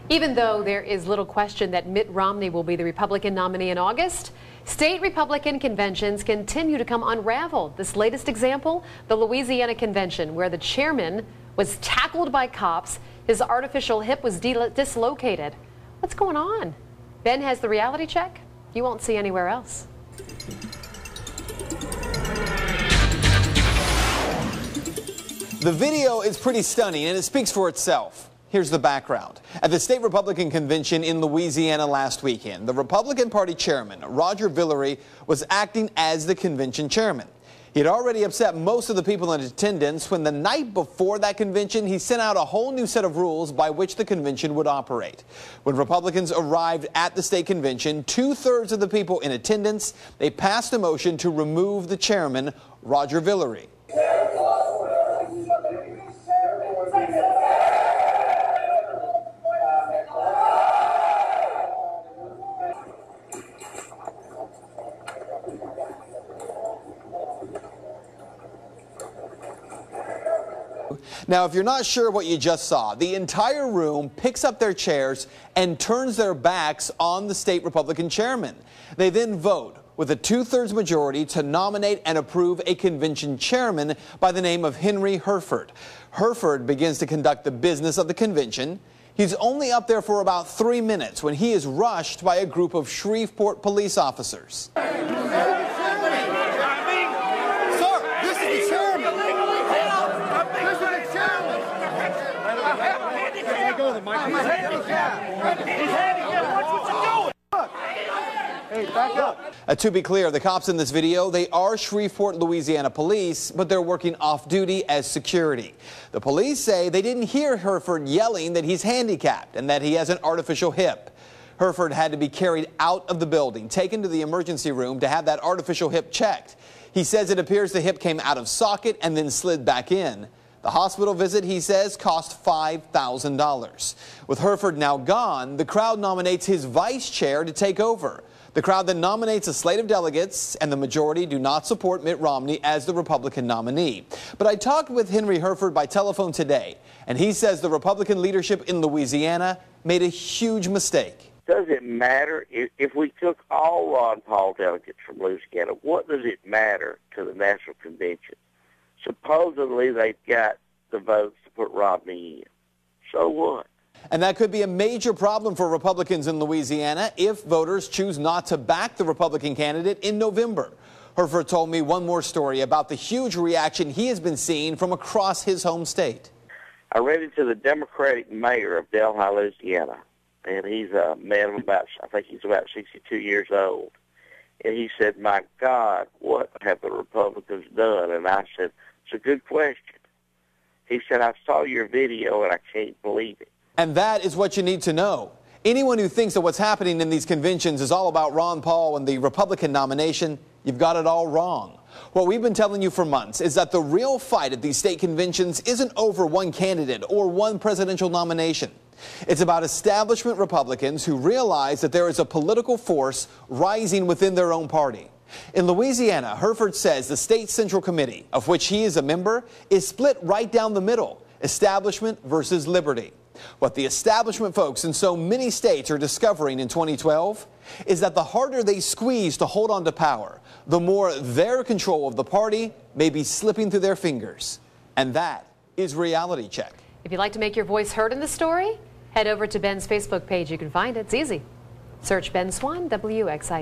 Even though there is little question that Mitt Romney will be the Republican nominee in August, state Republican conventions continue to come unraveled. This latest example, the Louisiana convention, where the chairman was tackled by cops. His artificial hip was dislocated. What's going on? Ben has the reality check you won't see anywhere else. The video is pretty stunning and it speaks for itself. Here's the background. At the state Republican convention in Louisiana last weekend, the Republican Party chairman, Roger Villere, was acting as the convention chairman. He had already upset most of the people in attendance when the night before that convention, he sent out a whole new set of rules by which the convention would operate. When Republicans arrived at the state convention, 2/3 of the people in attendance, they passed a motion to remove the chairman, Roger Villere. Now, if you're not sure what you just saw, the entire room picks up their chairs and turns their backs on the state Republican chairman. They then vote with a 2/3 majority to nominate and approve a convention chairman by the name of Henry Herford. Herford begins to conduct the business of the convention. He's only up there for about 3 minutes when he is rushed by a group of Shreveport police officers. To be clear, the cops in this video, they are Shreveport, Louisiana police, but they're working off duty as security. The police say they didn't hear Herford yelling that he's handicapped and that he has an artificial hip. Herford had to be carried out of the building, taken to the emergency room to have that artificial hip checked. He says it appears the hip came out of socket and then slid back in. The hospital visit, he says, cost $5,000. With Herford now gone, the crowd nominates his vice chair to take over. The crowd then nominates a slate of delegates, and the majority do not support Mitt Romney as the Republican nominee. But I talked with Henry Herford by telephone today, and he says the Republican leadership in Louisiana made a huge mistake. Does it matter if we took all Ron Paul delegates from Louisiana? What does it matter to the National Convention? Supposedly they've got the votes to put Romney in. So what? And that could be a major problem for Republicans in Louisiana if voters choose not to back the Republican candidate in November. Herford told me one more story about the huge reaction he has been seeing from across his home state. I read it to the Democratic mayor of Delhi, Louisiana, and he's a man of about 62 years old. And he said, "My God, what have the Republicans done?" And I said, "It's a good question." He said, "I saw your video and I can't believe it." And that is what you need to know. Anyone who thinks that what's happening in these conventions is all about Ron Paul and the Republican nomination, you've got it all wrong. What we've been telling you for months is that the real fight at these state conventions isn't over one candidate or one presidential nomination. It's about establishment Republicans who realize that there is a political force rising within their own party. In Louisiana, Herford says the state central committee, of which he is a member, is split right down the middle, establishment versus liberty. What the establishment folks in so many states are discovering in 2012 is that the harder they squeeze to hold on to power, the more their control of the party may be slipping through their fingers. And that is Reality Check. If you'd like to make your voice heard in the story, head over to Ben's Facebook page. You can find it. It's easy. Search Ben Swann, WXIL.